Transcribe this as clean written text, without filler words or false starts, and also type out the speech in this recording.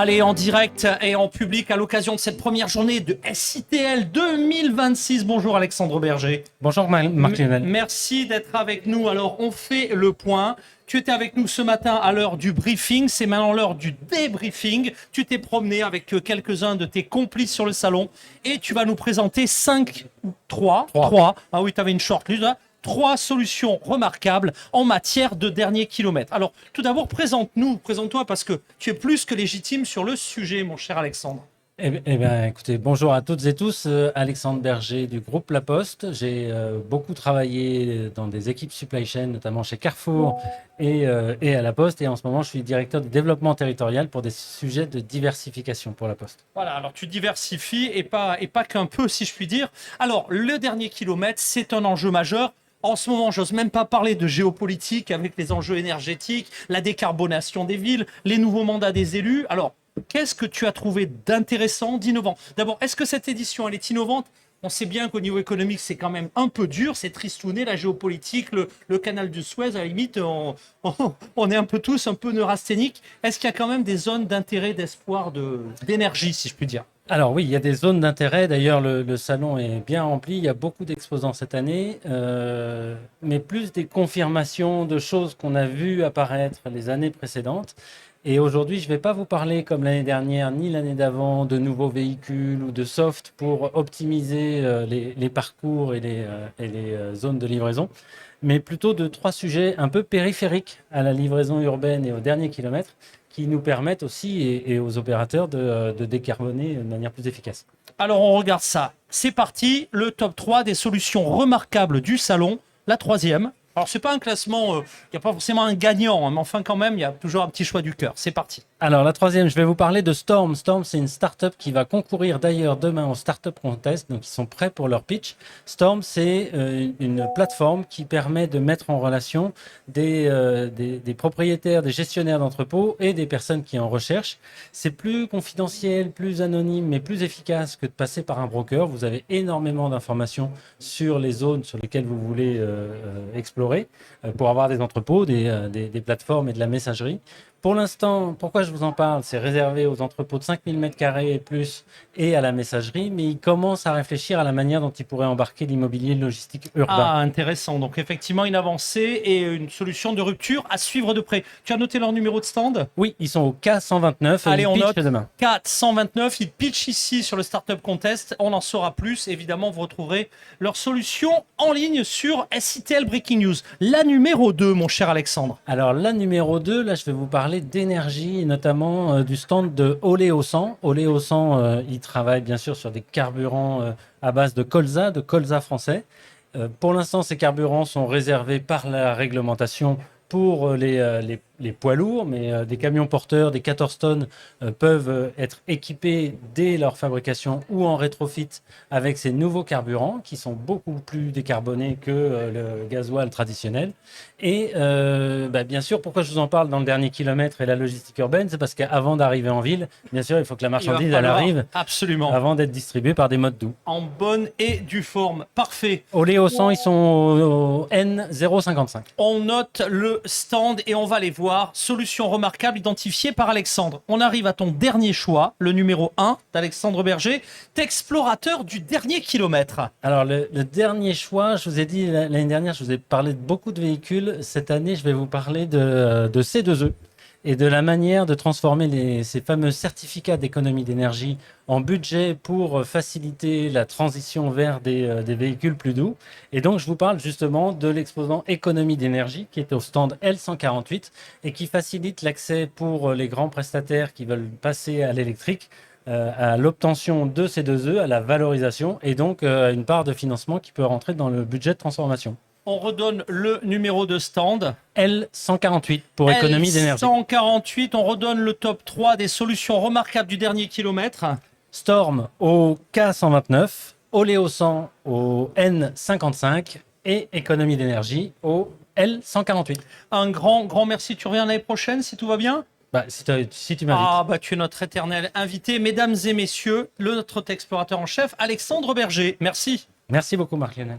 Allez, en direct et en public à l'occasion de cette première journée de SITL 2026. Bonjour Alexandre Berger. Bonjour Marc-Lionel. Merci d'être avec nous. Alors, on fait le point. Tu étais avec nous ce matin à l'heure du briefing. C'est maintenant l'heure du débriefing. Tu t'es promené avec quelques-uns de tes complices sur le salon et tu vas nous présenter 3. Ah oui, tu avais une shortlist là. 3 solutions remarquables en matière de dernier kilomètre. Alors, tout d'abord, présente-toi parce que tu es plus que légitime sur le sujet, mon cher Alexandre. Eh bien, écoutez, bonjour à toutes et tous. Alexandre Berger du groupe La Poste. J'ai beaucoup travaillé dans des équipes supply chain, notamment chez Carrefour et à La Poste. Et en ce moment, je suis directeur du développement territorial pour des sujets de diversification pour La Poste. Voilà, alors tu diversifies et pas qu'un peu, si je puis dire. Alors, le dernier kilomètre, c'est un enjeu majeur. En ce moment, j'ose même pas parler de géopolitique avec les enjeux énergétiques, la décarbonation des villes, les nouveaux mandats des élus. Alors, qu'est-ce que tu as trouvé d'intéressant, d'innovant? D'abord, est-ce que cette édition, elle est innovante? On sait bien qu'au niveau économique, c'est quand même un peu dur, c'est tristouné, la géopolitique, le canal du Suez, à la limite, on est un peu tous un peu neurasthéniques. Est-ce qu'il y a quand même des zones d'intérêt, d'espoir, d'énergie, si je puis dire? Alors oui, il y a des zones d'intérêt. D'ailleurs, le salon est bien rempli. Il y a beaucoup d'exposants cette année, mais plus des confirmations de choses qu'on a vues apparaître les années précédentes. Et aujourd'hui, je ne vais pas vous parler, comme l'année dernière, ni l'année d'avant, de nouveaux véhicules ou de soft pour optimiser les parcours et les zones de livraison, mais plutôt de 3 sujets un peu périphériques à la livraison urbaine et au dernier kilomètre, qui nous permettent aussi, et aux opérateurs, de décarboner de manière plus efficace. Alors on regarde ça. C'est parti, le top 3 des solutions remarquables du salon. La 3e. Alors c'est pas un classement, il n'y a pas forcément un gagnant, hein, mais enfin quand même, il y a toujours un petit choix du cœur. C'est parti. Alors la 3e, je vais vous parler de Storm. Storm, c'est une start-up qui va concourir d'ailleurs demain au Startup Contest, donc ils sont prêts pour leur pitch. Storm, c'est une plateforme qui permet de mettre en relation des propriétaires, des gestionnaires d'entrepôts et des personnes qui en recherchent. C'est plus confidentiel, plus anonyme, mais plus efficace que de passer par un broker. Vous avez énormément d'informations sur les zones sur lesquelles vous voulez explorer pour avoir des entrepôts, des plateformes et de la messagerie. Pour l'instant, pourquoi je vous en parle? C'est réservé aux entrepôts de 5000 m² et plus et à la messagerie, mais ils commencent à réfléchir à la manière dont ils pourraient embarquer l'immobilier logistique urbain. Ah, intéressant. Donc effectivement, une avancée et une solution de rupture à suivre de près. Tu as noté leur numéro de stand? Oui, ils sont au K129 et allez, ils on pitchent note demain. K129, ils pitchent ici sur le Startup Contest. On en saura plus. Évidemment, vous retrouverez leur solution en ligne sur SITL Breaking News. La numéro 2, mon cher Alexandre. Alors la numéro 2, là je vais vous parler d'énergie et notamment du stand de Oleosan. Oleosan, il travaille bien sûr sur des carburants à base de colza français. Pour l'instant, ces carburants sont réservés par la réglementation pour les poids lourds, mais des camions porteurs, des 14 tonnes, peuvent être équipés dès leur fabrication ou en rétrofit avec ces nouveaux carburants qui sont beaucoup plus décarbonés que le gasoil traditionnel. Et bien sûr, pourquoi je vous en parle dans le dernier kilomètre et la logistique urbaine, c'est parce qu'avant d'arriver en ville, bien sûr, il faut que la marchandise elle arrive absolument avant d'être distribuée par des modes doux. En bonne et due forme. Parfait. Oleosan, ils sont au N055. On note le stand et on va les voir. Solution remarquable identifiée par Alexandre. On arrive à ton dernier choix, le numéro 1 d'Alexandre Berger, t'explorateur du dernier kilomètre. Alors le dernier choix, je vous ai dit l'année dernière, je vous ai parlé de beaucoup de véhicules. Cette année, je vais vous parler de C2E et de la manière de transformer ces fameux certificats d'économie d'énergie en budget pour faciliter la transition vers des véhicules plus doux. Et donc, je vous parle justement de l'exposant économie d'énergie qui est au stand L148 et qui facilite l'accès pour les grands prestataires qui veulent passer à l'électrique à l'obtention de ces 2E, à la valorisation et donc une part de financement qui peut rentrer dans le budget de transformation. On redonne le numéro de stand. L148 pour économie d'énergie. L148, on redonne le top 3 des solutions remarquables du dernier kilomètre. Storm au K129, Oleosan au N55 et économie d'énergie au L148. Un grand merci. Tu reviens l'année prochaine si tout va bien? Si tu m'invites. Tu es notre éternel invité. Mesdames et messieurs, notre explorateur en chef, Alexandre Berger. Merci. Merci beaucoup, Marc-Lionel.